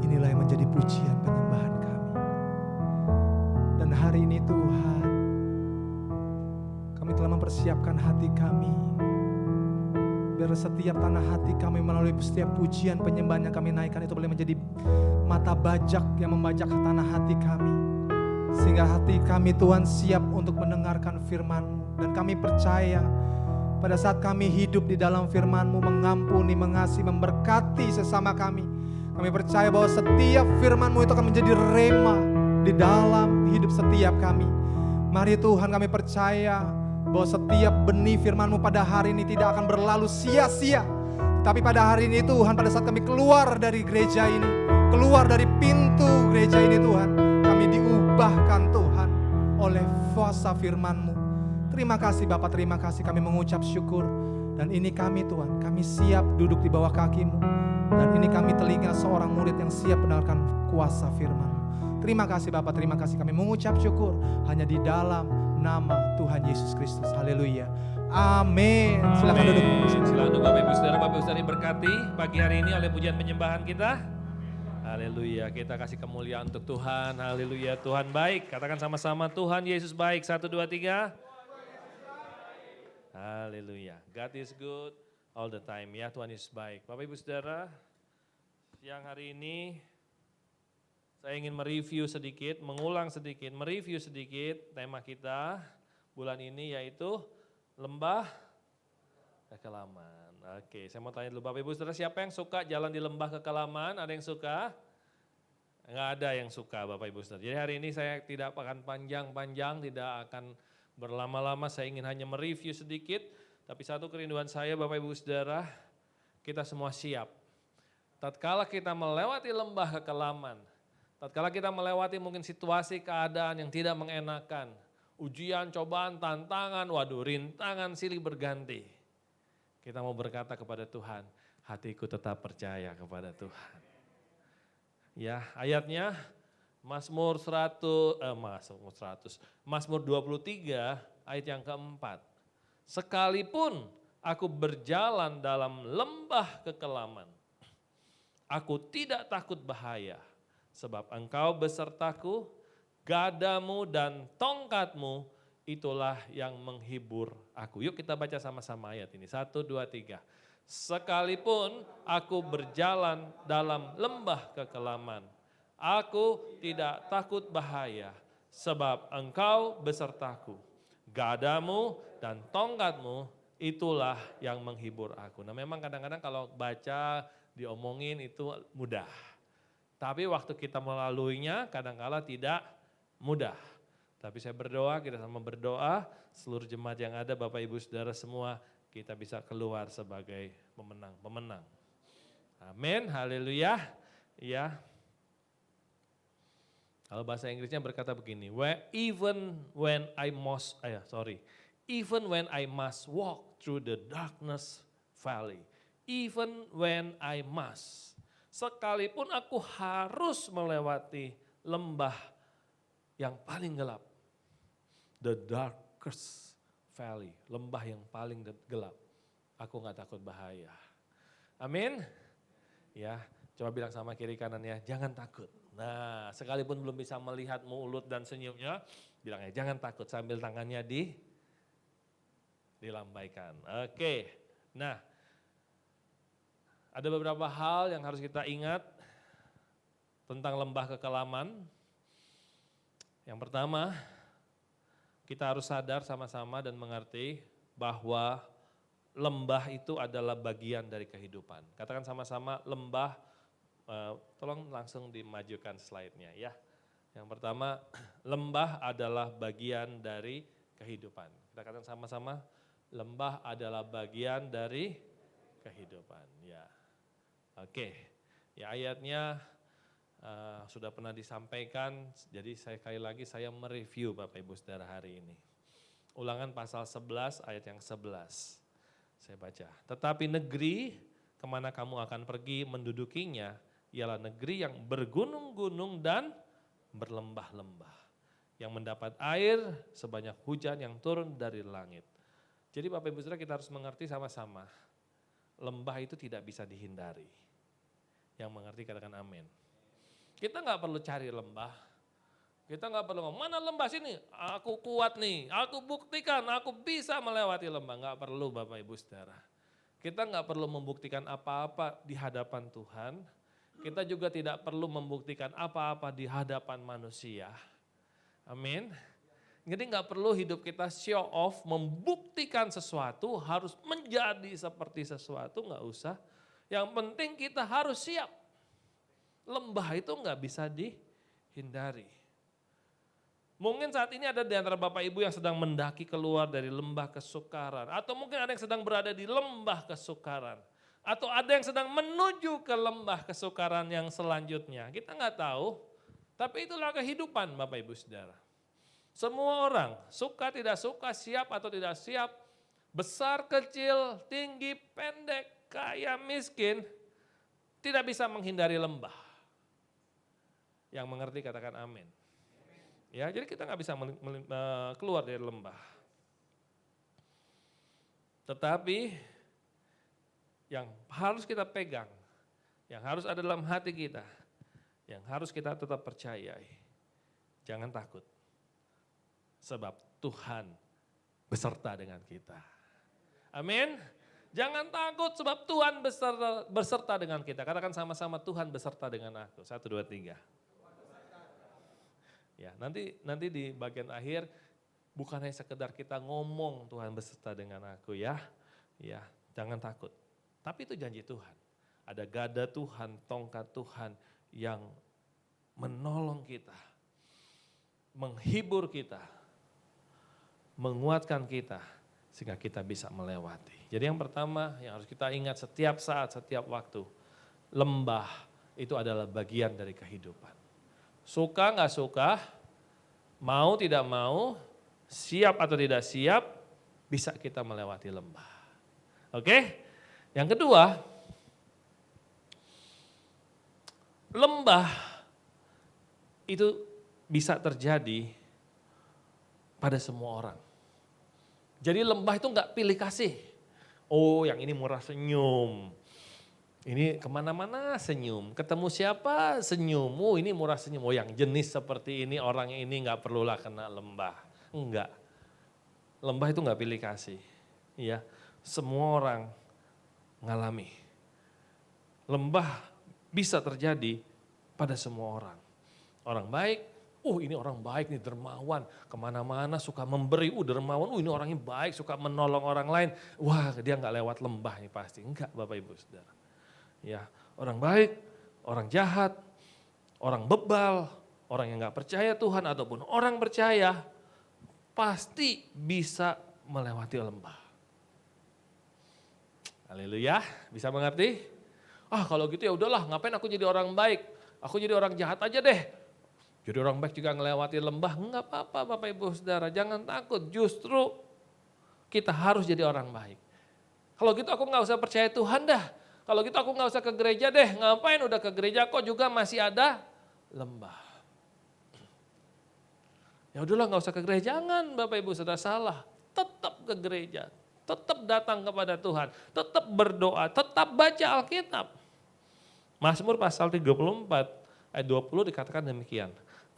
inilah yang menjadi pujian penyembahan kami. Dan hari ini Tuhan, kami telah mempersiapkan hati kami, biar setiap tanah hati kami melalui setiap pujian penyembahan yang kami naikkan itu boleh menjadi mata bajak yang membajak tanah hati kami. Sehingga hati kami Tuhan siap untuk mendengarkan firman-Mu. Dan kami percaya pada saat kami hidup di dalam firman-Mu, mengampuni, mengasihi, memberkati sesama kami. Kami percaya bahwa setiap firman-Mu itu akan menjadi rema di dalam hidup setiap kami. Mari Tuhan, kami percaya bahwa setiap benih firman-Mu pada hari ini tidak akan berlalu sia-sia. Tapi pada hari ini Tuhan, pada saat kami keluar dari gereja ini, keluar dari pintu gereja ini Tuhan, kami diubahkan Tuhan oleh kuasa firman-Mu. Terima kasih Bapak, terima kasih, kami mengucap syukur. Dan ini kami Tuhan, kami siap duduk di bawah kaki-Mu. Dan ini kami telinga seorang murid yang siap mendengarkan kuasa firman-Mu. Terima kasih Bapak, terima kasih, kami mengucap syukur hanya di dalam nama Tuhan Yesus Kristus. Haleluya. Amin. Silakan duduk. Silakan duduk Bapak Ibu Saudara diberkati pagi hari ini oleh pujian penyembahan kita. Haleluya, kita kasih kemuliaan untuk Tuhan. Haleluya, Tuhan baik. Katakan sama-sama, Tuhan Yesus baik. 1, 2, 3. Haleluya, God is good all the time. Ya, Tuhan Yesus baik. Bapak Ibu Saudara, siang hari ini saya ingin mereview sedikit, mengulang sedikit, mereview sedikit tema kita bulan ini yaitu lembah kekelaman. Oke, saya mau tanya dulu Bapak Ibu Saudara, siapa yang suka jalan di lembah kekelaman? Ada yang suka? Enggak ada yang suka Bapak Ibu Saudara. Jadi hari ini saya tidak akan panjang-panjang, tidak akan berlama-lama, saya ingin hanya mereview sedikit. Tapi satu kerinduan saya Bapak Ibu Saudara, kita semua siap. Tatkala kita melewati lembah kekelaman, tatkala kita melewati mungkin situasi keadaan yang tidak mengenakan, ujian, cobaan, tantangan, waduh rintangan silih berganti. Kita mau berkata kepada Tuhan, hatiku tetap percaya kepada Tuhan. Ya, ayatnya Mazmur 23 ayat yang keempat. Sekalipun aku berjalan dalam lembah kekelaman, aku tidak takut bahaya, sebab Engkau besertaku, gadamu dan tongkatmu itulah yang menghibur aku. Yuk kita baca sama-sama ayat ini. 1, 2, 3. Sekalipun aku berjalan dalam lembah kekelaman, aku tidak takut bahaya, sebab Engkau besertaku. Gadamu dan tongkatmu itulah yang menghibur aku. Nah memang kadang-kadang kalau baca, diomongin itu mudah. Tapi waktu kita melaluinya kadang-kala tidak mudah. Tapi saya berdoa, kita sama berdoa, seluruh jemaat yang ada, Bapak Ibu Saudara semua, kita bisa keluar sebagai pemenang. Amin, haleluya. Ya. Kalau bahasa Inggrisnya berkata begini, even when I must walk through the darkness valley, even when I must, sekalipun aku harus melewati lembah yang paling gelap, the darkest valley, lembah yang paling gelap, aku gak takut bahaya. Amin. Ya, coba bilang sama kiri kanannya, jangan takut. Nah, sekalipun belum bisa melihat mulut dan senyumnya, bilangnya jangan takut sambil tangannya dilambaikan. Oke, nah ada beberapa hal yang harus kita ingat tentang lembah kekelaman. Yang pertama, kita harus sadar sama-sama dan mengerti bahwa lembah itu adalah bagian dari kehidupan. Katakan sama-sama lembah, tolong langsung dimajukan slide-nya ya. Yang pertama, lembah adalah bagian dari kehidupan. Kita katakan sama-sama, lembah adalah bagian dari kehidupan. Ya, oke. Ya ayatnya sudah pernah disampaikan, jadi sekali lagi saya mereview Bapak Ibu Saudara hari ini. Ulangan pasal 11 ayat yang 11. Saya baca, tetapi negeri kemana kamu akan pergi mendudukinya ialah negeri yang bergunung-gunung dan berlembah-lembah, yang mendapat air sebanyak hujan yang turun dari langit. Jadi Bapak Ibu Saudara, kita harus mengerti sama-sama, lembah itu tidak bisa dihindari. Yang mengerti katakan amin. Kita nggak perlu cari lembah. Kita nggak perlu ngomong, mana lembah sini? Aku kuat nih, aku buktikan, aku bisa melewati lembah. Nggak perlu Bapak Ibu Saudara. Kita nggak perlu membuktikan apa-apa di hadapan Tuhan. Kita juga tidak perlu membuktikan apa-apa di hadapan manusia. Amin. Jadi nggak perlu hidup kita show off, membuktikan sesuatu, harus menjadi seperti sesuatu, nggak usah. Yang penting kita harus siap. Lembah itu nggak bisa dihindari. Mungkin saat ini ada di antara Bapak Ibu yang sedang mendaki keluar dari lembah kesukaran. Atau mungkin ada yang sedang berada di lembah kesukaran. Atau ada yang sedang menuju ke lembah kesukaran yang selanjutnya. Kita nggak tahu, tapi itulah kehidupan Bapak Ibu Saudara. Semua orang, suka tidak suka, siap atau tidak siap, besar, kecil, tinggi, pendek, kaya, miskin, tidak bisa menghindari lembah. Yang mengerti katakan amin. Ya, jadi kita nggak bisa keluar dari lembah. Tetapi yang harus kita pegang, yang harus ada dalam hati kita, yang harus kita tetap percayai, jangan takut. Sebab Tuhan beserta dengan kita. Amin. Jangan takut sebab Tuhan beserta dengan kita. Katakan sama-sama, Tuhan beserta dengan aku. 1, 2, 3. Ya, nanti di bagian akhir bukan hanya sekedar kita ngomong Tuhan beserta dengan aku ya. Ya, jangan takut. Tapi itu janji Tuhan. Ada gada Tuhan, tongkat Tuhan yang menolong kita, menghibur kita, menguatkan kita sehingga kita bisa melewati. Jadi yang pertama yang harus kita ingat setiap saat, setiap waktu, lembah itu adalah bagian dari kehidupan. Suka nggak suka, mau tidak mau, siap atau tidak siap, bisa kita melewati lembah. Oke? Yang kedua, lembah itu bisa terjadi pada semua orang. Jadi lembah itu enggak pilih kasih. Oh yang ini murah senyum. Ini kemana-mana senyum. Ketemu siapa senyum. Oh ini murah senyum. Oh yang jenis seperti ini orang ini enggak perlulah kena lembah. Enggak. Lembah itu enggak pilih kasih. Ya, semua orang ngalami. Lembah bisa terjadi pada semua orang. Orang baik. Ini orang baik nih, dermawan, kemana-mana suka memberi, dermawan, ini orangnya baik, suka menolong orang lain. Wah dia nggak lewat lembah nih pasti, enggak Bapak Ibu Saudara. Ya, orang baik, orang jahat, orang bebal, orang yang nggak percaya Tuhan ataupun orang percaya, pasti bisa melewati lembah. Haleluya, bisa mengerti? Kalau gitu ya udahlah, ngapain aku jadi orang baik, aku jadi orang jahat aja deh. Jadi orang baik juga ngelewati lembah, enggak apa-apa Bapak Ibu Saudara, jangan takut, justru kita harus jadi orang baik. Kalau gitu aku nggak usah percaya Tuhan dah, kalau gitu aku nggak usah ke gereja deh, ngapain udah ke gereja kok juga masih ada lembah. Ya udahlah nggak usah ke gereja, jangan Bapak Ibu Saudara salah, tetap ke gereja, tetap datang kepada Tuhan, tetap berdoa, tetap baca Alkitab. Mazmur pasal 34 ayat 20 dikatakan demikian.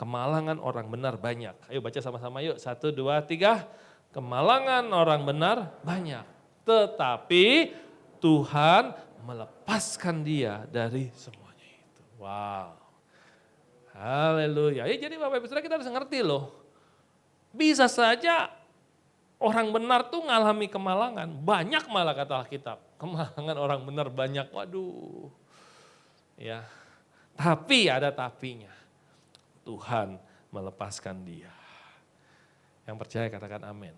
Kemalangan orang benar banyak. Ayo baca sama-sama yuk. 1, 2, 3. Kemalangan orang benar banyak. Tetapi Tuhan melepaskan dia dari semuanya itu. Wow. Haleluya. Ya, jadi Bapak Ibu Saudara kita harus ngerti loh. Bisa saja orang benar tuh ngalami kemalangan. Banyak malah kata Alkitab. Kemalangan orang benar banyak. Waduh. Ya. Tapi ada tapinya. Tuhan melepaskan dia. Yang percaya katakan amin.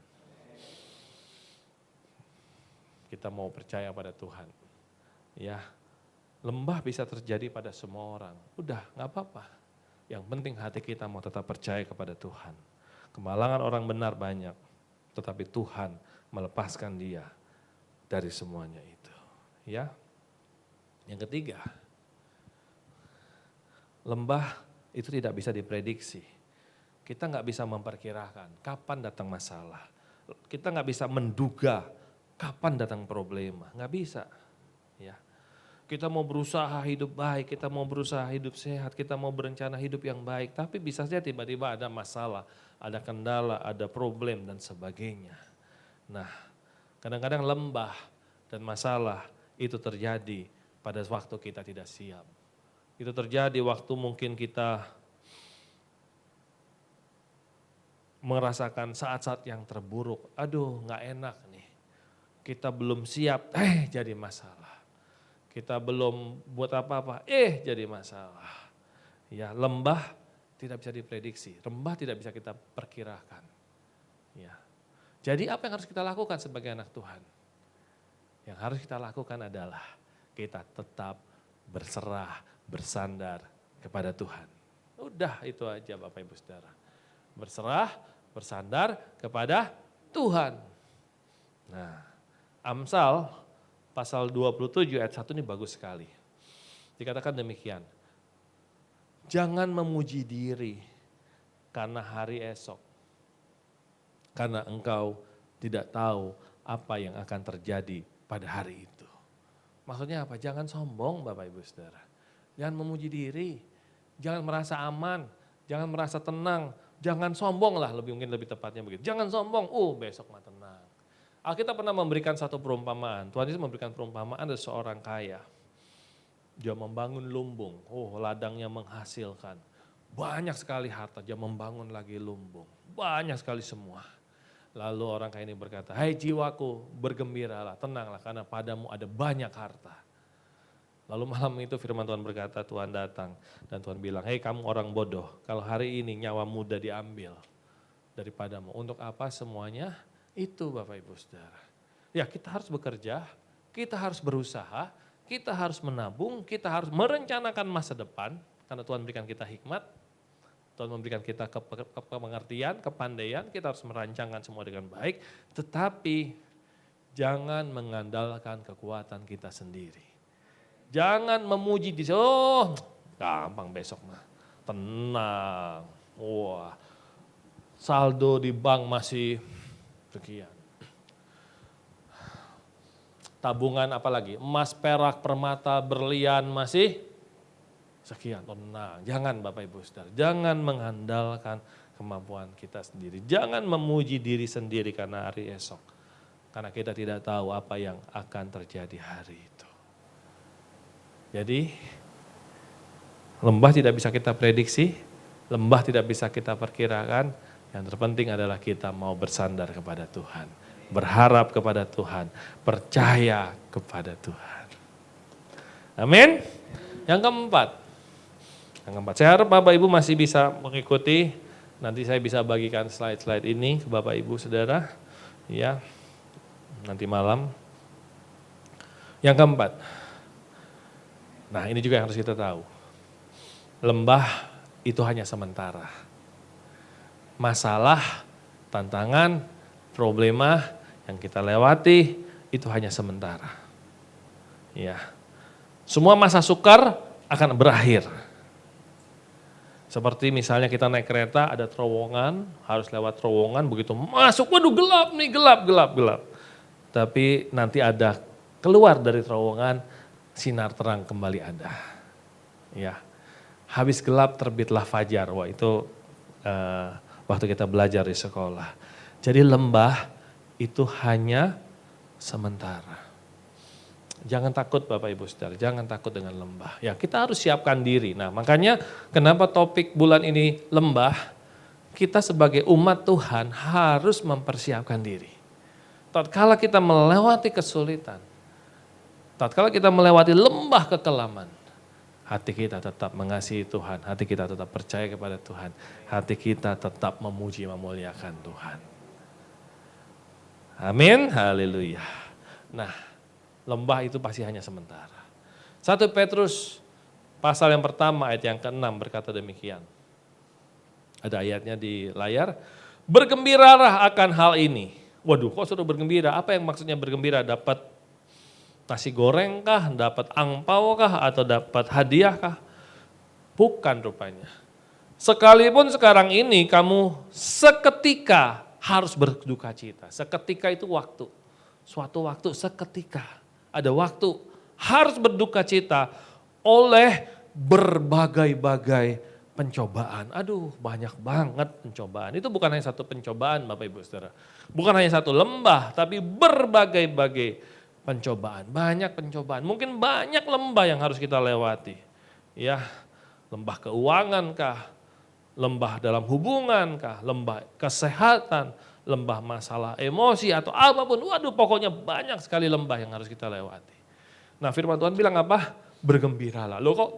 Kita mau percaya pada Tuhan. Ya, lembah bisa terjadi pada semua orang. Udah, gak apa-apa. Yang penting hati kita mau tetap percaya kepada Tuhan. Kemalangan orang benar banyak, tetapi Tuhan melepaskan dia dari semuanya itu. Ya. Yang ketiga, lembah itu tidak bisa diprediksi. Kita nggak bisa memperkirakan kapan datang masalah. Kita nggak bisa menduga kapan datang problema, nggak bisa. Ya, Kita mau berusaha hidup baik, kita mau berusaha hidup sehat, kita mau berencana hidup yang baik. Tapi bisa saja tiba-tiba ada masalah, ada kendala, ada problem dan sebagainya. Nah, kadang-kadang lembah dan masalah itu terjadi pada waktu kita tidak siap. Itu terjadi waktu mungkin kita merasakan saat-saat yang terburuk. Aduh, gak enak nih. Kita belum siap, jadi masalah. Kita belum buat apa-apa, jadi masalah. Ya, lembah tidak bisa diprediksi, lembah tidak bisa kita perkirakan. Ya. Jadi apa yang harus kita lakukan sebagai anak Tuhan? Yang harus kita lakukan adalah kita tetap berserah, bersandar kepada Tuhan. Udah itu aja Bapak Ibu Saudara. Berserah, bersandar kepada Tuhan. Nah, Amsal pasal 27 ayat 1 ini bagus sekali. Dikatakan demikian. Jangan memuji diri karena hari esok. Karena engkau tidak tahu apa yang akan terjadi pada hari itu. Maksudnya apa? Jangan sombong Bapak Ibu Saudara. Jangan memuji diri. Jangan merasa aman. Jangan merasa tenang. Jangan sombong lah, mungkin lebih tepatnya begitu. Jangan sombong, besok mah tenang. Alkitab pernah memberikan satu perumpamaan. Tuhan Yesus memberikan perumpamaan ada seorang kaya. Dia membangun lumbung, ladangnya menghasilkan. Banyak sekali harta, dia membangun lagi lumbung. Banyak sekali semua. Lalu orang kaya ini berkata, hai jiwaku bergembiralah, tenanglah karena padamu ada banyak harta. Lalu malam itu firman Tuhan berkata, Tuhan datang dan Tuhan bilang, hei kamu orang bodoh, kalau hari ini nyawa muda diambil daripadamu. Untuk apa semuanya? Itu Bapak Ibu Saudara. Ya kita harus bekerja, kita harus berusaha, kita harus menabung, kita harus merencanakan masa depan. Karena Tuhan berikan kita hikmat, Tuhan memberikan kita pengertian, kepandaian, kita harus merancangkan semua dengan baik. Tetapi jangan mengandalkan kekuatan kita sendiri. Jangan memuji di gampang besok mah, tenang. Wah, saldo di bank masih sekian. Tabungan apalagi, emas, perak, permata, berlian masih sekian. Tenang, jangan Bapak Ibu Saudara, jangan mengandalkan kemampuan kita sendiri. Jangan memuji diri sendiri karena hari esok. Karena kita tidak tahu apa yang akan terjadi hari itu. Jadi lembah tidak bisa kita prediksi, lembah tidak bisa kita perkirakan. Yang terpenting adalah kita mau bersandar kepada Tuhan, berharap kepada Tuhan, percaya kepada Tuhan. Amin. Yang keempat, saya harap Bapak Ibu masih bisa mengikuti. Nanti saya bisa bagikan slide-slide ini ke Bapak Ibu Saudara, ya, nanti malam. Yang keempat, nah ini juga yang harus kita tahu. Lembah itu hanya sementara. Masalah, tantangan, problema yang kita lewati itu hanya sementara. Ya. Semua masa sukar akan berakhir. Seperti misalnya kita naik kereta ada terowongan, harus lewat terowongan, begitu masuk, waduh gelap nih, gelap. Tapi nanti ada keluar dari terowongan, sinar terang kembali ada. Ya. Habis gelap terbitlah fajar. Wah itu waktu kita belajar di sekolah. Jadi lembah itu hanya sementara. Jangan takut Bapak Ibu Saudara, jangan takut dengan lembah. Ya kita harus siapkan diri. Nah makanya kenapa topik bulan ini lembah, kita sebagai umat Tuhan harus mempersiapkan diri. Tatkala kita melewati kesulitan, tatkala kita melewati lembah kekelaman, hati kita tetap mengasihi Tuhan, hati kita tetap percaya kepada Tuhan, hati kita tetap memuji, memuliakan Tuhan. Amin, haleluya. Nah, lembah itu pasti hanya sementara. 1 Petrus pasal yang pertama ayat yang ke-6 berkata demikian. Ada ayatnya di layar. Bergembiralah akan hal ini. Waduh, kok suruh bergembira? Apa yang maksudnya bergembira? Dapat nasi goreng kah, dapat angpau kah, atau dapat hadiah kah? Bukan rupanya. Sekalipun sekarang ini kamu seketika harus berduka cita. Seketika itu waktu. Suatu waktu seketika. Ada waktu harus berduka cita oleh berbagai-bagai pencobaan. Aduh, banyak banget pencobaan. Itu bukan hanya satu pencobaan Bapak Ibu Saudara. Bukan hanya satu lembah, tapi berbagai-bagai pencobaan. Banyak pencobaan. Mungkin banyak lembah yang harus kita lewati. Ya, lembah keuangan kah? Lembah dalam hubungan kah? Lembah kesehatan, lembah masalah emosi atau apapun. Waduh, pokoknya banyak sekali lembah yang harus kita lewati. Nah, firman Tuhan bilang apa? Bergembiralah. Loh kok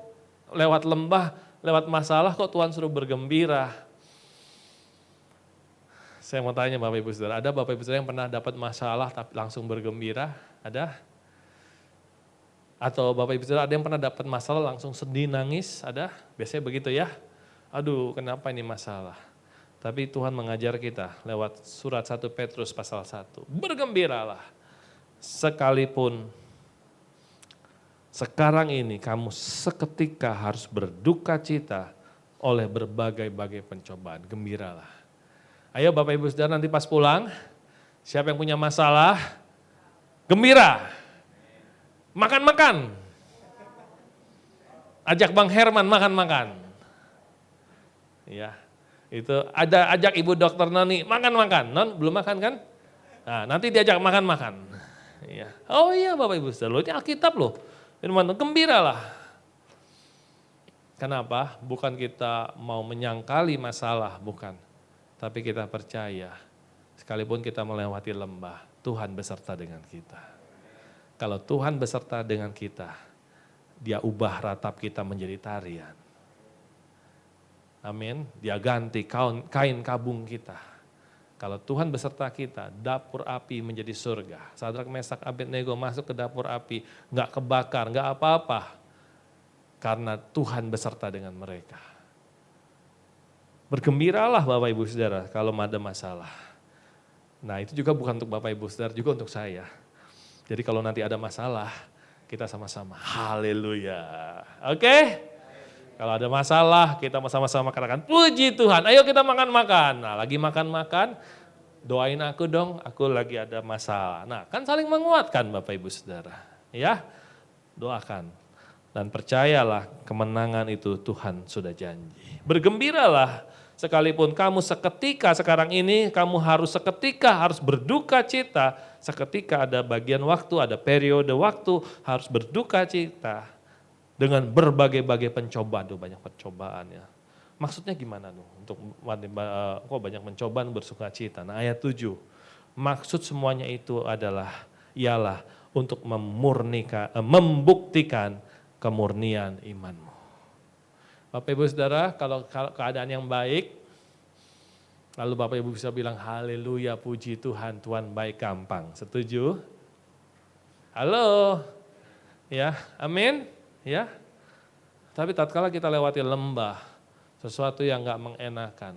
lewat lembah, lewat masalah kok Tuhan suruh bergembira? Saya mau tanya Bapak Ibu Saudara, ada Bapak Ibu Saudara yang pernah dapat masalah tapi langsung bergembira? Ada? Atau Bapak Ibu Saudara ada yang pernah dapat masalah langsung sedih nangis? Ada? Biasanya begitu ya. Aduh, kenapa ini masalah? Tapi Tuhan mengajar kita lewat surat 1 Petrus pasal 1. Bergembiralah sekalipun sekarang ini kamu seketika harus berduka cita oleh berbagai-bagai pencobaan. Gembiralah. Ayo Bapak Ibu Saudara nanti pas pulang, siapa yang punya masalah, gembira. Makan-makan. Ajak Bang Herman makan-makan. Ya, itu ada ajak Ibu Dokter Noni makan-makan. Non belum makan kan? Nah, nanti diajak makan-makan. Ya. Oh iya Bapak Ibu Saudara, ini Alkitab loh. Firman Tuhan, gembiralah. Kenapa? Bukan kita mau menyangkali masalah, bukan. Tapi kita percaya, sekalipun kita melewati lembah, Tuhan beserta dengan kita. Kalau Tuhan beserta dengan kita, Dia ubah ratap kita menjadi tarian. Amin. Dia ganti kain kabung kita. Kalau Tuhan beserta kita, dapur api menjadi surga. Sadrak, Mesak, Abednego masuk ke dapur api, nggak kebakar, nggak apa-apa. Karena Tuhan beserta dengan mereka. Bergembiralah Bapak Ibu Saudara kalau ada masalah. Nah itu juga bukan untuk Bapak Ibu Saudara, juga untuk saya. Jadi kalau nanti ada masalah, kita sama-sama haleluya. Oke? Kalau ada masalah, kita sama-sama katakan puji Tuhan. Ayo kita makan-makan. Nah lagi makan-makan, doain aku dong, aku lagi ada masalah. Nah kan saling menguatkan Bapak Ibu Saudara. Ya, doakan. Dan percayalah kemenangan itu Tuhan sudah janji. Bergembiralah sekalipun kamu seketika sekarang ini, kamu harus seketika harus berduka cita. Seketika ada bagian waktu, ada periode waktu harus berduka cita. Dengan berbagai-bagai pencobaan, tuh banyak pencobaan ya. Maksudnya gimana tuh untuk kok banyak pencobaan bersuka cita. Nah ayat 7, maksud semuanya itu adalah ialah untuk membuktikan kemurnian imanmu. Bapak Ibu Saudara, kalau keadaan yang baik, lalu Bapak Ibu bisa bilang haleluya, puji Tuhan, Tuhan baik gampang. Setuju? Halo? Ya, amin? Ya. Tapi tatkala kita lewati lembah, sesuatu yang gak mengenakan,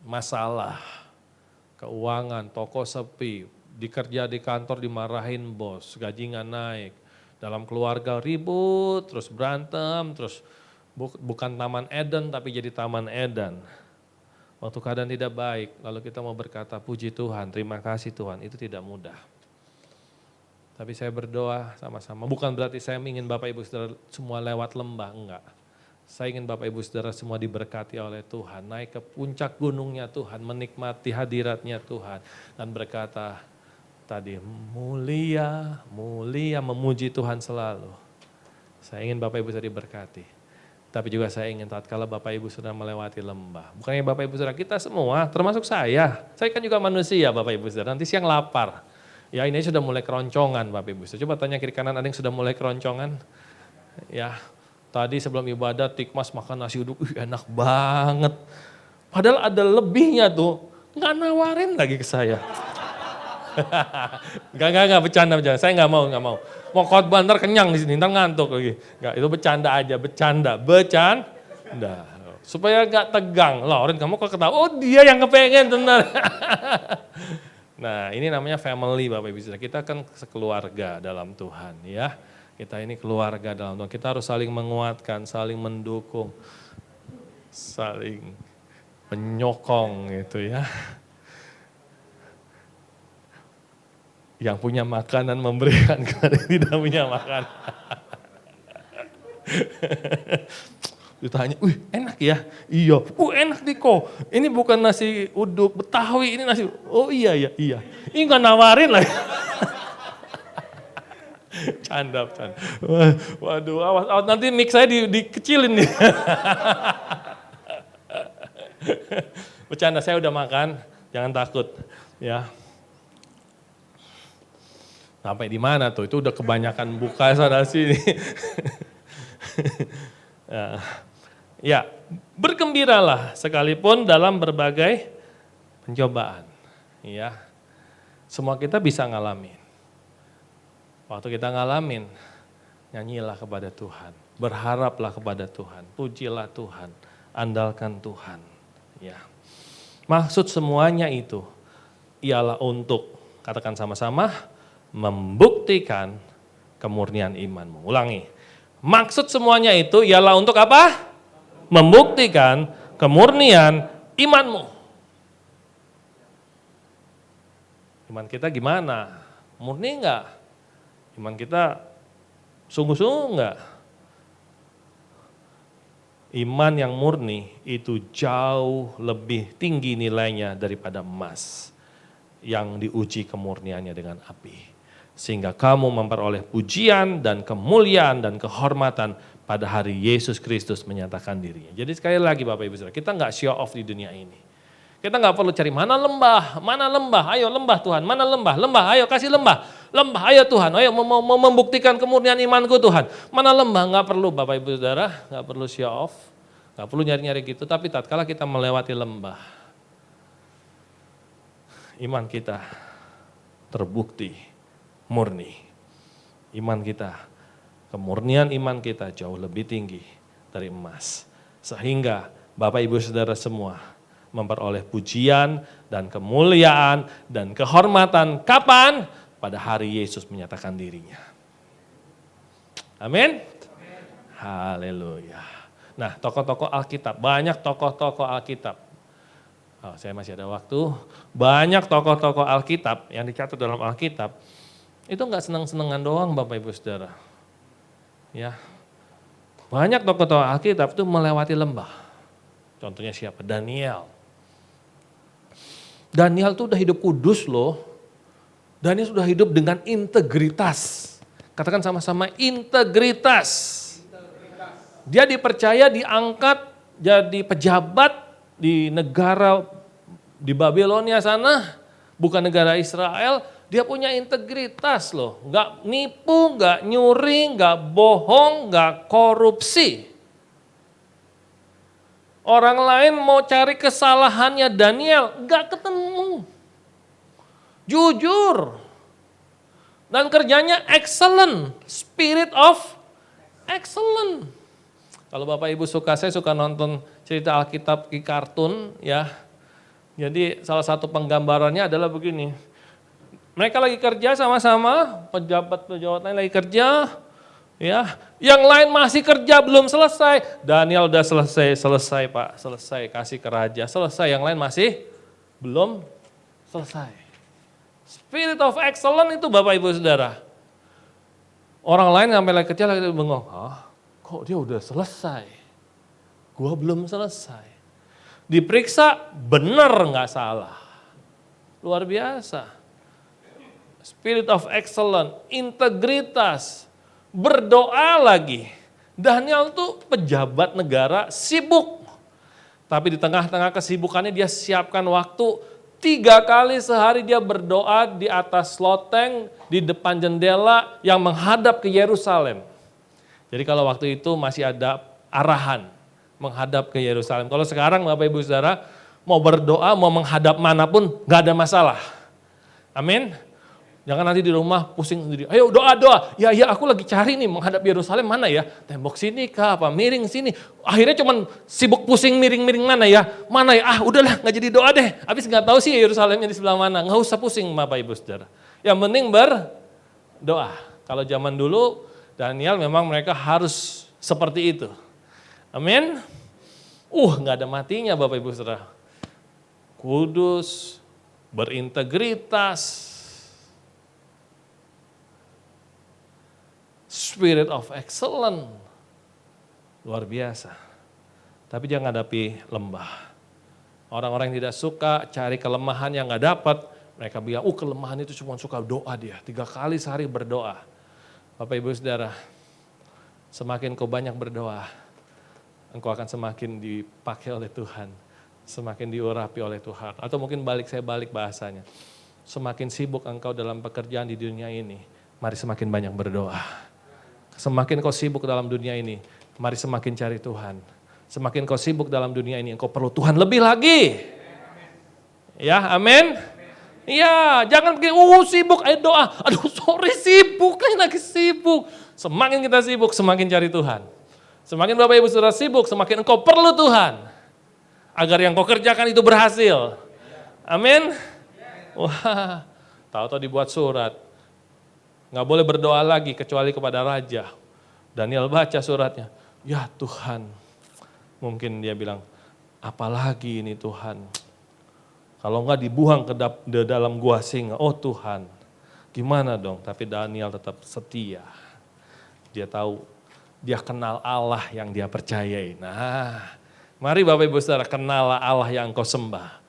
masalah, keuangan, toko sepi, dikerja di kantor dimarahin bos, gaji gak naik, dalam keluarga ribut, terus berantem, terus bukan Taman Eden tapi jadi Taman Edan. Waktu keadaan tidak baik, lalu kita mau berkata puji Tuhan, terima kasih Tuhan, itu tidak mudah. Tapi saya berdoa sama-sama, bukan berarti saya ingin Bapak Ibu Saudara semua lewat lembah, enggak. Saya ingin Bapak Ibu Saudara semua diberkati oleh Tuhan, naik ke puncak gunungnya Tuhan, menikmati hadiratnya Tuhan, dan berkata tadi, mulia, mulia, memuji Tuhan selalu. Saya ingin Bapak Ibu Saudara diberkati. Tapi juga saya ingin tatkala Bapak Ibu Saudara melewati lembah. Bukannya Bapak Ibu Saudara, kita semua, termasuk saya. Saya kan juga manusia Bapak Ibu Saudara, nanti siang lapar. Ya ini sudah mulai keroncongan Bapak Ibu Saudara. Coba tanya kiri kanan, ada yang sudah mulai keroncongan? Ya, tadi sebelum ibadah Tikmas makan nasi uduk, enak banget. Padahal ada lebihnya tuh, nggak nawarin lagi ke saya. Enggak, bercanda. Saya nggak mau. Mau khotbah ntar kenyang di sini, ntar ngantuk lagi. Enggak, itu bercanda aja, bercanda. Supaya nggak tegang. Lauren, kamu kok ketawa? Oh dia yang kepengen benar. Nah ini namanya family Bapak Ibu Saudara. Kita kan sekeluarga dalam Tuhan ya. Kita ini keluarga dalam Tuhan. Kita harus saling menguatkan, saling mendukung, saling menyokong gitu ya. Yang punya makanan memberikan kepada yang tidak punya makanan. Ditanya, wih enak ya? Iya, enak Diko. Ini bukan nasi uduk Betawi, ini nasi, oh iya. Ini gak nawarin lah. Canda. Waduh, awas nanti mic saya dikecilin nih. Bercanda, saya udah makan, jangan takut ya. Sampai di mana tuh? Itu udah kebanyakan buka sana sini. Ya, bergembiralah sekalipun dalam berbagai pencobaan. Ya, semua kita bisa ngalamin. Waktu kita ngalamin, nyanyilah kepada Tuhan, berharaplah kepada Tuhan, pujilah Tuhan, andalkan Tuhan. Ya, maksud semuanya itu ialah untuk, katakan sama-sama, membuktikan kemurnian imanmu. Ulangi, maksud semuanya itu ialah untuk apa? Membuktikan kemurnian imanmu. Iman kita gimana? Murni enggak? Iman kita sungguh-sungguh enggak? Iman yang murni itu jauh lebih tinggi nilainya daripada emas yang diuji kemurniannya dengan api. Sehingga kamu memperoleh pujian dan kemuliaan dan kehormatan pada hari Yesus Kristus menyatakan dirinya. Jadi sekali lagi Bapak Ibu Saudara, kita enggak show off di dunia ini. Kita enggak perlu cari mana lembah, ayo lembah Tuhan, mana lembah, ayo kasih lembah, ayo Tuhan, ayo mau membuktikan kemurnian imanku Tuhan. Mana lembah, enggak perlu Bapak Ibu Saudara, enggak perlu show off, enggak perlu nyari-nyari gitu, tapi tatkala kita melewati lembah, iman kita terbukti murni. Iman kita, kemurnian iman kita jauh lebih tinggi dari emas. Sehingga Bapak Ibu Saudara semua memperoleh pujian dan kemuliaan dan kehormatan kapan? Pada hari Yesus menyatakan dirinya. Amin. Haleluya. Nah, tokoh-tokoh Alkitab, banyak tokoh-tokoh Alkitab. Oh, saya masih ada waktu. Banyak tokoh-tokoh Alkitab yang dicatat dalam Alkitab. Itu enggak senang-senangan doang Bapak Ibu Saudara. Ya. Banyak tokoh-tokoh Alkitab itu melewati lembah. Contohnya siapa? Daniel. Daniel itu udah hidup kudus loh. Daniel sudah hidup dengan integritas. Katakan sama-sama integritas. Dia dipercaya diangkat jadi pejabat di negara di Babilonia sana, bukan negara Israel. Dia punya integritas loh, nggak nipu, nggak nyuri, nggak bohong, nggak korupsi. Orang lain mau cari kesalahannya Daniel, nggak ketemu. Jujur. Dan kerjanya excellent, spirit of excellent. Kalau Bapak Ibu suka, saya suka nonton cerita Alkitab di kartun ya. Jadi salah satu penggambarannya adalah begini. Mereka lagi kerja sama-sama, pejabat-pejabat lain lagi kerja, ya. Yang lain masih kerja belum selesai. Daniel udah selesai Pak, selesai kasih ke raja, selesai. Yang lain masih belum selesai. Spirit of excellence itu Bapak Ibu Saudara. Orang lain sampai lagi kerja lagi bengong, kok dia udah selesai? Gua belum selesai. Diperiksa benar nggak salah. Luar biasa. Spirit of excellence, integritas, berdoa lagi. Daniel tuh pejabat negara sibuk. Tapi di tengah-tengah kesibukannya dia siapkan waktu 3 kali sehari dia berdoa di atas loteng, di depan jendela yang menghadap ke Yerusalem. Jadi kalau waktu itu masih ada arahan menghadap ke Yerusalem. Kalau sekarang Bapak Ibu Saudara mau berdoa, mau menghadap manapun gak ada masalah. Amin. Jangan nanti di rumah pusing sendiri. Ayo doa. Ya aku lagi cari nih menghadap Yerusalem mana ya? Tembok sini kah? Apa miring sini? Akhirnya cuman sibuk pusing miring-miring mana ya? Mana ya? Udahlah nggak jadi doa deh. Habis nggak tahu sih Yerusalemnya di sebelah mana. Nggak usah pusing Bapak Ibu Saudara. Yang penting berdoa. Kalau zaman dulu Daniel memang mereka harus seperti itu. Amin. Nggak ada matinya Bapak Ibu Saudara. Kudus, berintegritas. Spirit of excellence. Luar biasa. Tapi dia ngadapi lembah. Orang-orang yang tidak suka cari kelemahan yang gak dapat, mereka bilang, kelemahan itu cuma suka doa dia. 3 kali sehari berdoa. Bapak Ibu Saudara, semakin kau banyak berdoa, engkau akan semakin dipakai oleh Tuhan. Semakin diurapi oleh Tuhan. Atau mungkin saya balik bahasanya. Semakin sibuk engkau dalam pekerjaan di dunia ini, mari semakin banyak berdoa. Semakin kau sibuk dalam dunia ini, mari semakin cari Tuhan. Semakin kau sibuk dalam dunia ini, engkau perlu Tuhan lebih lagi. Ya, amin. Iya, jangan begini, sibuk, ayo doa. Aduh, sorry sibuk, lagi sibuk. Semakin kita sibuk, semakin cari Tuhan. Semakin Bapak Ibu Saudara sibuk, semakin engkau perlu Tuhan. Agar yang kau kerjakan itu berhasil. Amin. Wah, tahu-tahu dibuat surat. Nggak boleh berdoa lagi kecuali kepada raja. Daniel baca suratnya. Ya Tuhan, mungkin dia bilang, apalagi ini Tuhan. Kalau nggak dibuang ke dalam gua singa, oh Tuhan, gimana dong? Tapi Daniel tetap setia. Dia tahu, dia kenal Allah yang dia percayai. Nah, mari Bapak Ibu Saudara, kenalah Allah yang engkau sembah.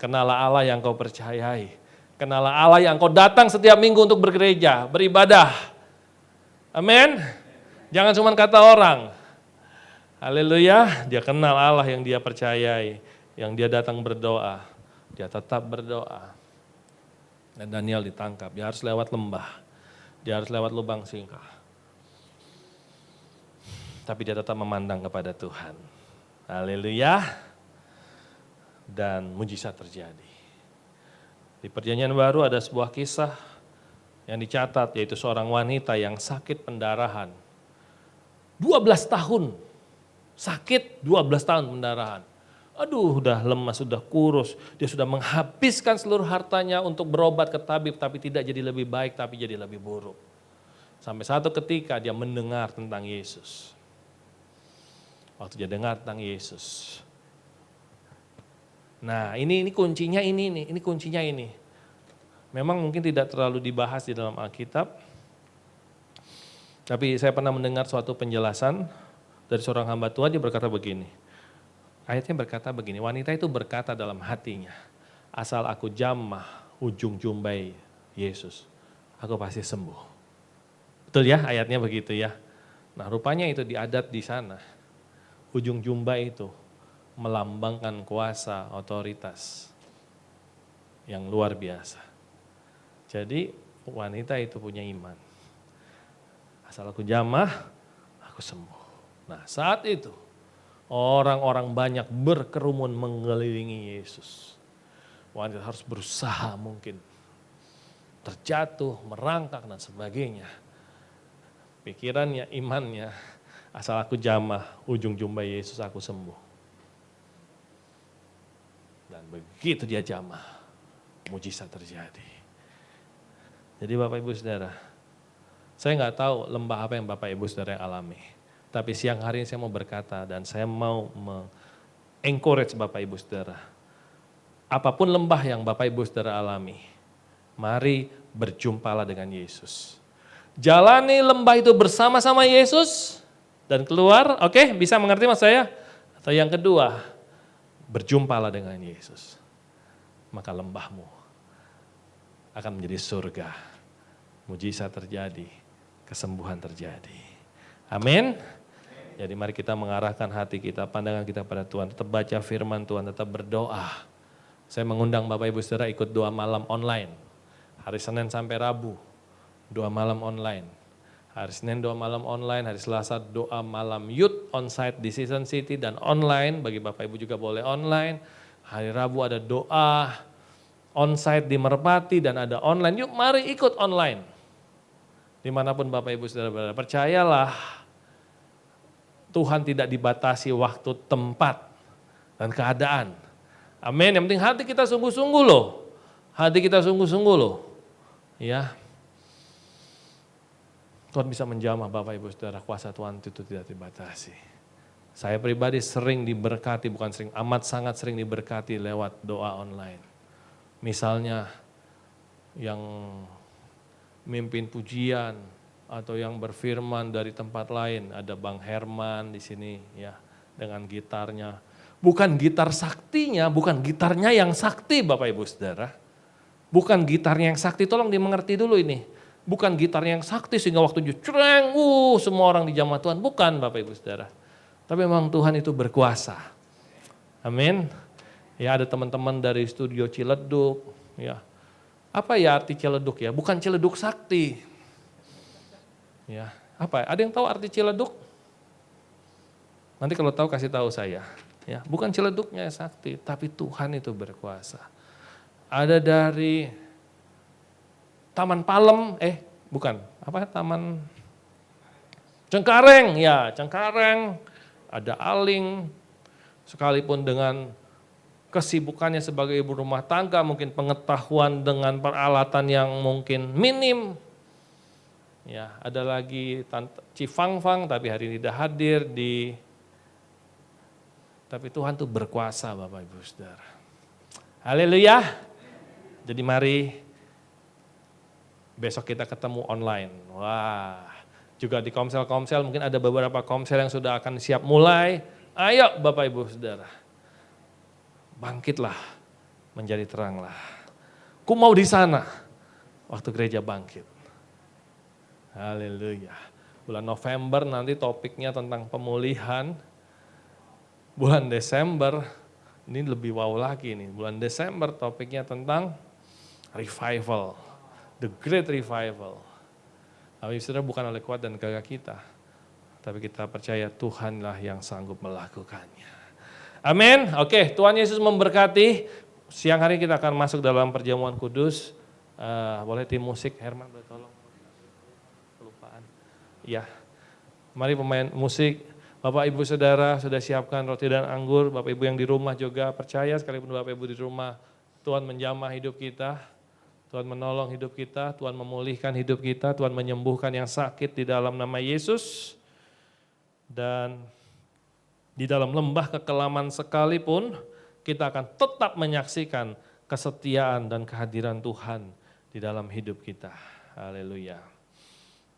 Kenalah Allah yang engkau percayai. Kenalah Allah yang engkau datang setiap minggu untuk bergereja, beribadah. Amin. Jangan cuma kata orang. Haleluya, dia kenal Allah yang dia percayai. Yang dia datang berdoa. Dia tetap berdoa. Dan Daniel ditangkap, dia harus lewat lembah. Dia harus lewat lubang singa. Tapi dia tetap memandang kepada Tuhan. Haleluya. Dan mujizat terjadi. Di Perjanjian Baru ada sebuah kisah yang dicatat, yaitu seorang wanita yang sakit pendarahan. 12 tahun. Sakit 12 tahun pendarahan. Aduh, udah lemas, sudah kurus. Dia sudah menghabiskan seluruh hartanya untuk berobat ke tabib, tapi tidak jadi lebih baik, tapi jadi lebih buruk. Sampai satu ketika dia mendengar tentang Yesus. Waktu dia dengar tentang Yesus. Nah, ini kuncinya ini kuncinya ini. Memang mungkin tidak terlalu dibahas di dalam Alkitab. Tapi saya pernah mendengar suatu penjelasan dari seorang hamba Tuhan, dia berkata begini. Ayatnya berkata begini, wanita itu berkata dalam hatinya, asal aku jamah ujung jumbai Yesus, aku pasti sembuh. Betul ya, ayatnya begitu ya. Nah, rupanya itu di adat di sana. Ujung jumbai itu melambangkan kuasa, otoritas yang luar biasa. Jadi wanita itu punya iman. Asal aku jamah, aku sembuh. Nah, saat itu orang-orang banyak berkerumun mengelilingi Yesus. Wanita harus berusaha mungkin terjatuh, merangkak dan sebagainya. Pikirannya, imannya, asal aku jamah ujung jumbai Yesus aku sembuh. Dan begitu dia jamah, mujizat terjadi. Jadi Bapak Ibu Saudara, saya nggak tahu lembah apa yang Bapak Ibu Saudara alami. Tapi siang hari ini saya mau berkata dan saya mau encourage Bapak Ibu Saudara. Apapun lembah yang Bapak Ibu Saudara alami, mari berjumpalah dengan Yesus. Jalani lembah itu bersama-sama Yesus dan keluar, oke, bisa mengerti mas saya? Atau yang kedua, berjumpalah dengan Yesus. Maka lembahmu akan menjadi surga. Mujizat terjadi, kesembuhan terjadi. Amin. Jadi mari kita mengarahkan hati kita, pandangan kita pada Tuhan. Tetap baca firman Tuhan, tetap berdoa. Saya mengundang Bapak Ibu Saudara ikut doa malam online. Hari Senin sampai Rabu, doa malam online. Hari Senin doa malam online, hari Selasa doa malam youth onsite di Season City dan online. Bagi Bapak Ibu juga boleh online. Hari Rabu ada doa onsite di Merpati dan ada online. Yuk mari ikut online. Dimanapun Bapak Ibu Saudara berada, percayalah Tuhan tidak dibatasi waktu, tempat, dan keadaan. Amin, yang penting hati kita sungguh-sungguh loh. Hati kita sungguh-sungguh loh. Ya. Tuhan bisa menjamah Bapak Ibu Saudara, kuasa Tuhan itu tidak dibatasi. Saya pribadi sering diberkati, bukan sering, amat sangat sering diberkati lewat doa online. Misalnya yang mimpin pujian, atau yang berfirman dari tempat lain. Ada Bang Herman di sini ya dengan gitarnya. Bukan gitar saktinya, bukan gitarnya yang sakti Bapak Ibu Saudara. Bukan gitarnya yang sakti, tolong dimengerti dulu ini. Bukan gitarnya yang sakti sehingga waktu cereng, semua orang di jamaah Tuhan. Bukan Bapak Ibu Saudara. Tapi memang Tuhan itu berkuasa. Amin. Ya ada teman-teman dari studio Ciledug. Ya. Apa ya arti Ciledug ya? Bukan Ciledug sakti. Ya, apa? Ada yang tahu arti Ciledug? Nanti kalau tahu kasih tahu saya. Ya, bukan Ciledugnya sakti, tapi Tuhan itu berkuasa. Ada dari Taman Palem, bukan, apa Taman Cengkareng, ya Cengkareng, ada Aling, sekalipun dengan kesibukannya sebagai ibu rumah tangga, mungkin pengetahuan dengan peralatan yang mungkin minim. Ya, ada lagi Tante Cifangfang tapi hari ini tidak hadir tapi Tuhan tuh berkuasa Bapak Ibu Saudara. Haleluya. Jadi mari besok kita ketemu online. Wah, juga di komsel-komsel mungkin ada beberapa komsel yang sudah akan siap mulai. Ayo Bapak Ibu Saudara. Bangkitlah, menjadi teranglah. Ku mau di sana waktu gereja bangkit. Haleluya. Bulan November nanti topiknya tentang pemulihan. Bulan Desember, ini lebih wow lagi nih. Bulan Desember topiknya tentang revival. The Great Revival. Tapi saudara bukan oleh kuat dan gagah kita. Tapi kita percaya Tuhanlah yang sanggup melakukannya. Amin. Oke, Tuhan Yesus memberkati. Siang hari kita akan masuk dalam perjamuan kudus. Boleh tim musik, Herman boleh tolong. Kelupaan. Ya, mari pemain musik. Bapak Ibu Saudara sudah siapkan roti dan anggur. Bapak Ibu yang di rumah juga percaya sekalipun Bapak Ibu di rumah. Tuhan menjamah hidup kita. Tuhan menolong hidup kita. Tuhan memulihkan hidup kita. Tuhan menyembuhkan yang sakit di dalam nama Yesus. Dan di dalam lembah kekelaman sekalipun kita akan tetap menyaksikan kesetiaan dan kehadiran Tuhan di dalam hidup kita. Haleluya.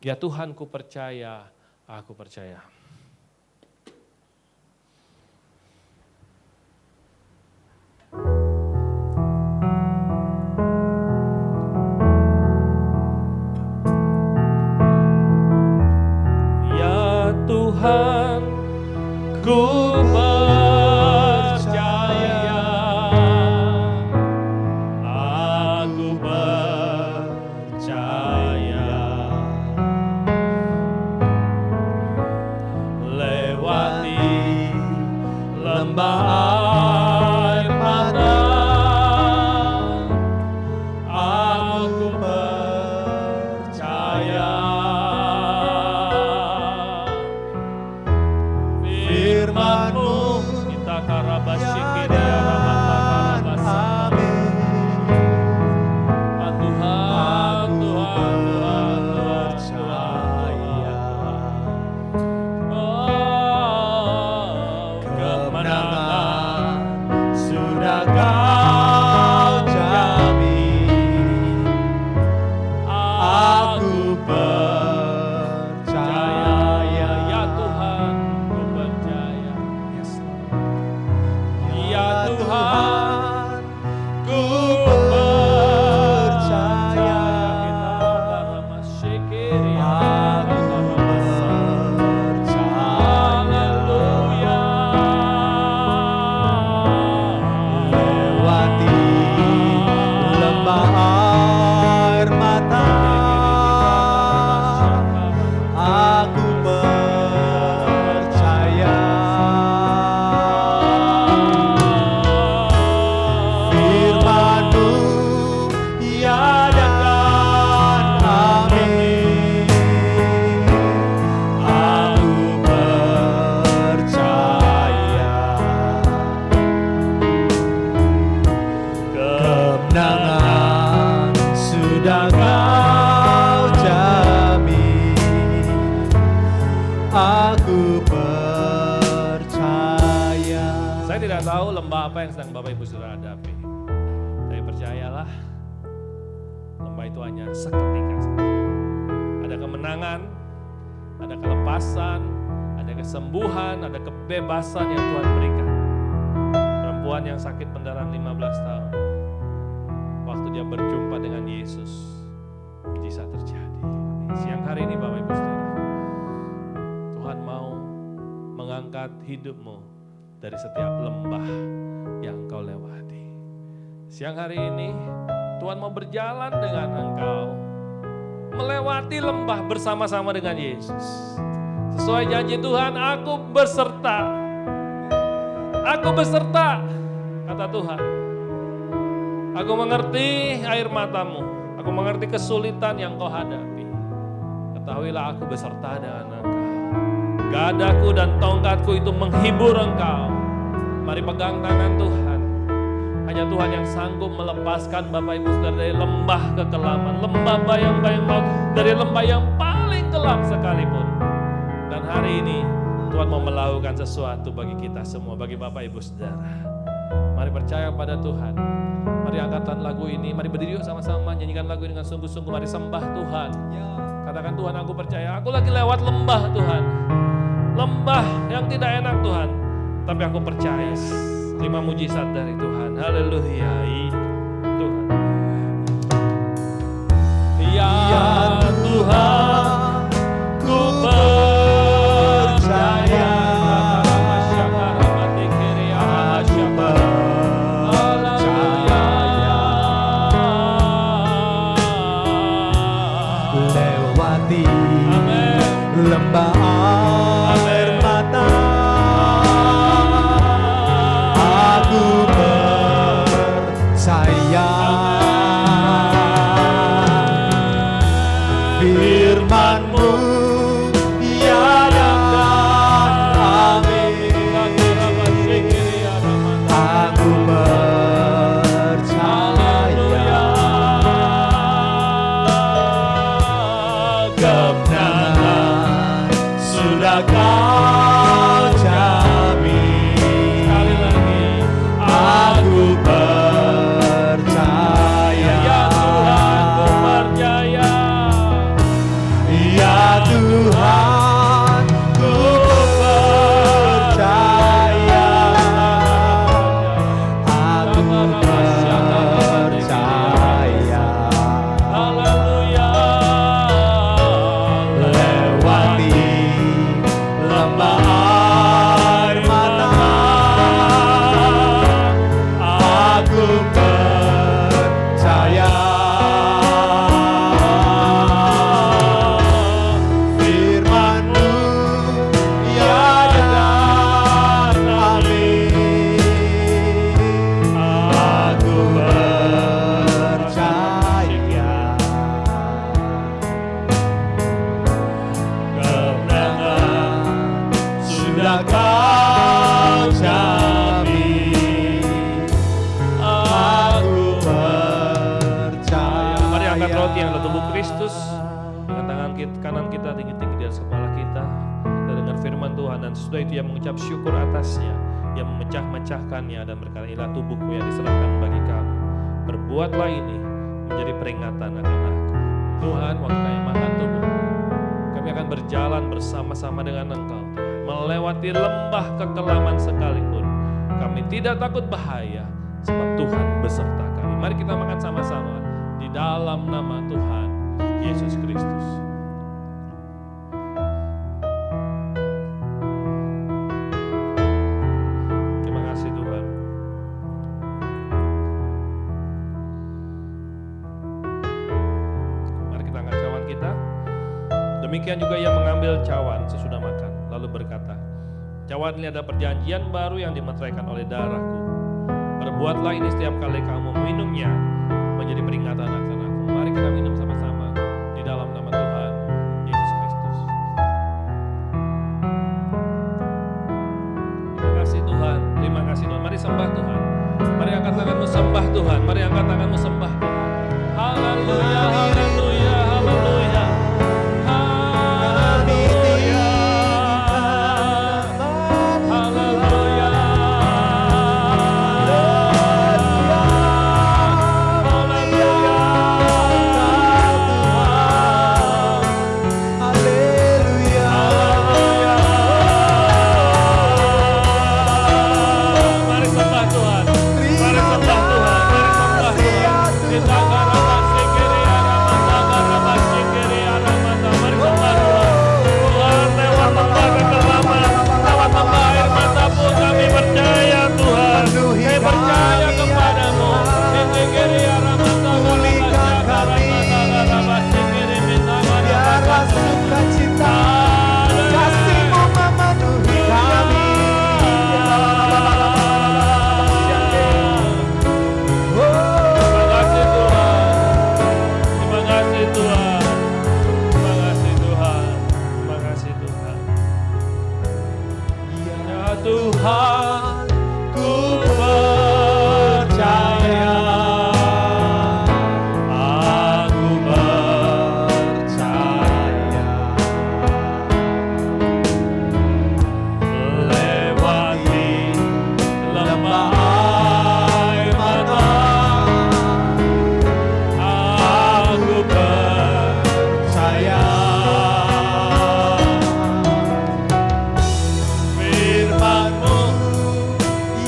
Ya Tuhan, ku percaya, aku percaya. Ya Tuhan, ku percaya, aku percaya, lewati lembah air mata, aku percaya. Firman-Mu kita karabasiki dia ramata karabasa. Tuhan, Tuhan, Tuhan, percaya. Kemenangan sudah Kau jamin. Aku percaya, ya Tuhan, ku percaya. Ya Tuhan, ku percaya. Aku percaya. Lewati lembah air mata, aku percaya. Firman-Mu ya dan amin. Aku percaya. Kemenangan sudah Kau jamin. Aku percaya. Saya tidak tahu lembah apa yang sedang Bapak Ibu Saudara hadapi. Tapi percayalah, lembah itu hanya seketika saja. Ada kemenangan, ada kelepasan, ada kesembuhan, ada kebebasan yang Tuhan berikan. Perempuan yang sakit pendarahan 15 tahun, waktu dia berjumpa dengan Yesus, mujizat terjadi. Siang hari ini Bapak Ibu Saudara, Tuhan mau mengangkat hidupmu dari setiap lembah yang engkau lewati. Siang hari ini Tuhan mau berjalan dengan engkau, melewati lembah bersama-sama dengan Yesus. Sesuai janji Tuhan, aku beserta. Aku beserta, kata Tuhan. Aku mengerti air matamu, aku mengerti kesulitan yang kau hadapi. Ketahuilah aku beserta dengan engkau. Gadaku dan tongkatku itu menghibur engkau. Mari pegang tangan Tuhan. Hanya Tuhan yang sanggup melepaskan Bapak Ibu Saudara dari lembah kekelaman, lembah bayang-bayang maut, dari lembah yang paling gelap sekalipun. Dan hari ini Tuhan mau melakukan sesuatu bagi kita semua, bagi Bapak Ibu Saudara. Mari percaya pada Tuhan. Mari angkatkan lagu ini, mari berdiri yuk sama-sama nyanyikan lagu ini dengan sungguh-sungguh. Mari sembah Tuhan. Katakan, Tuhan, aku percaya, aku lagi lewat lembah Tuhan. Lembah yang tidak enak Tuhan, tapi aku percaya terima mujizat dari Tuhan. Haleluya. Tuhan. Ya Tuhan, ku percaya. Lewati lembah air mata, aku percaya. Firman-Mu ya dan amin. Aku percaya. Kemenangan sudah Kau jamin. Sekali lagi, aku percaya. Ya Tuhan, ku percaya. Ya Tuhan, ku percaya. Aku percaya. Haleluya. Lewati lembah air mata, aku percaya. Firman-Mu ya dan amin. Aku percaya. Kemenangan sudah Kau jamin. Aku percaya. Mari angkat roti yang adalah tubuh Kristus dengan tangan kanan kita tinggi-tinggi di atas kepala kita, dan dengan firman Tuhan, dan sesudah itu yang mengucap syukur atasnya, yang memecah-mecahkannya dan berkata, inilah tubuhku yang diserahkan bagi kamu. Berbuatlah ini menjadi peringatan akan aku. Tuhan, waktu kami makan tubuh, kami akan berjalan bersama-sama dengan Engkau, Tuhan, melewati lembah kekelaman sekalipun. Kami tidak takut bahaya, sebab Tuhan beserta kami. Mari kita makan sama-sama di dalam nama Tuhan Yesus Kristus. Terima kasih Tuhan. Mari kita angkat cawan kita. Demikian juga ia mengambil cawan sesudah makan, lalu berkata, cawan ini ada perjanjian baru yang dimeteraikan oleh darahku. Perbuatlah ini setiap kali kamu minumnya, menjadi peringatan akan aku. Mari kita minum sama-sama di dalam nama Tuhan Yesus Kristus. Terima kasih Tuhan, terima kasih Tuhan. Mari sembah Tuhan. Mari angkat tanganmu sembah Tuhan. Mari angkat tanganmu sembah Tuhan. Haleluya, haleluya, haleluya. Tuhan, ku percaya. Aku percaya. Lewati lembah air mata, aku percaya. Firman-Mu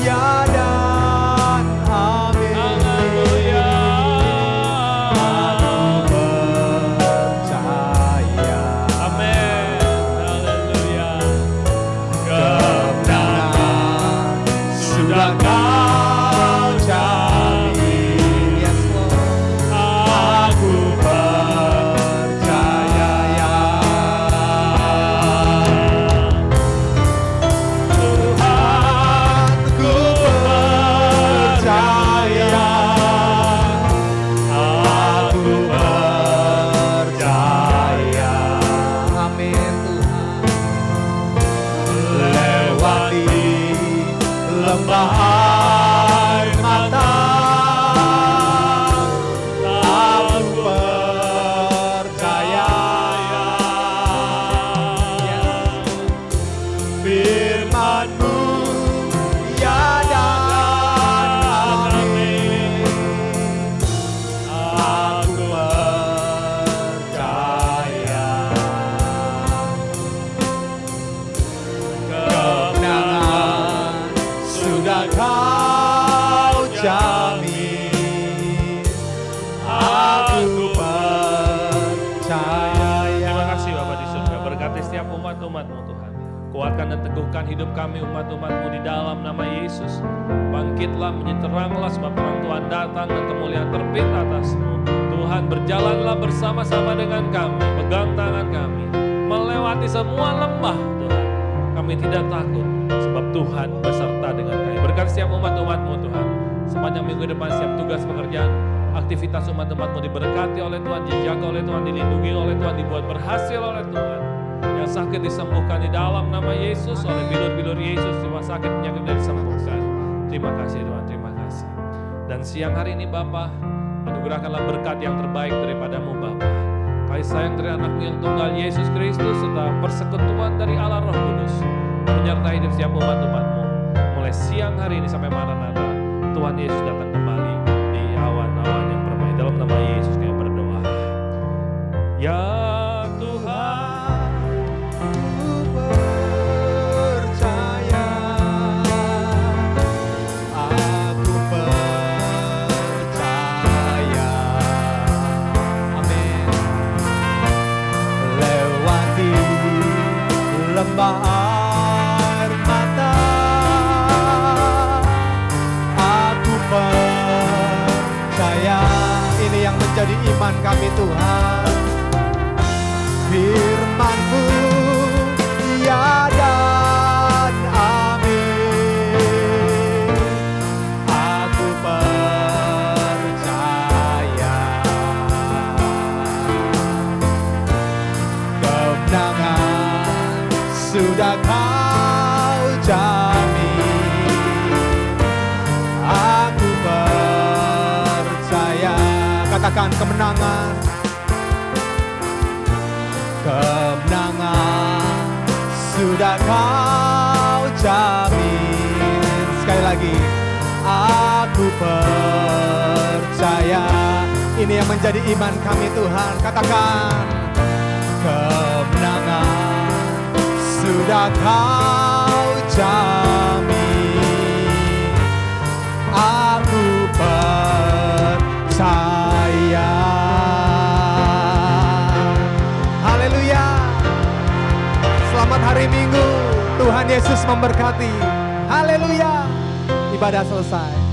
Ya dan amin. haleluya. Percaya. Amin. Haleluya. Kemenangan sudah Kau jamin. Yes, Lord. Aku percaya. Tuhan, ku percaya. Aku percaya. Amin Tuhan. Lewati lembah air mata, aku percaya. Firman-Mu Ya dan amin. Aku percaya. Kemenangan sudah Kau jamin. Aku percaya. Terima kasih Bapak di surga. Berkati setiap umat-umat-Mu Tuhan. Kuatkan dan teguhkan hidup kami umat-umat-Mu di dalam nama Yesus. Bangkitlah, menyeranglah sebab terang Tuhan datang dan kemuliaan terbit atas-Mu. Tuhan berjalanlah bersama-sama dengan kami, pegang tangan kami, melewati semua lembah Tuhan. Kami tidak takut sebab Tuhan beserta dengan kami. Berkati setiap umat-umat-Mu Tuhan. Sepanjang minggu depan setiap tugas pekerjaan, aktivitas umat-umat-Mu diberkati oleh Tuhan, dijaga oleh Tuhan, dilindungi oleh Tuhan, dibuat berhasil oleh Tuhan. Yang sakit disembuhkan di dalam nama Yesus, oleh bilur-bilur Yesus, semua sakit penyakit disembuhkan. Terima kasih Tuhan, terima kasih. Dan siang hari ini Bapa, anugerahkanlah berkat yang terbaik daripada-Mu Bapa. Kasih sayang dari anak-Mu yang tunggal Yesus Kristus, serta persekutuan dari Allah Roh Kudus, menyertai hidup setiap umat-umat-Mu. Mulai siang hari ini sampai Maranatha, Tuhan Yesus datang kembali di awan-awan yang permai. Dalam nama Yesus kami berdoa. Ya Tuhan, percaya. Aku percaya. Amin. Lewati lembah air mata, aku percaya. Ini yang menjadi iman kami Tuhan. Firman-Mu ya dan amin. Aku percaya. Kemenangan sudah Kau jamin. Aku percaya. Katakan kemenangan. Kemenangan sudah Kau jamin. Sekali lagi, aku percaya. Ini yang menjadi iman kami Tuhan. Katakan, kemenangan sudah Kau jamin. Aku percaya. Haleluya. Selamat hari Minggu. Tuhan Yesus memberkati. Haleluya. Ibadah selesai.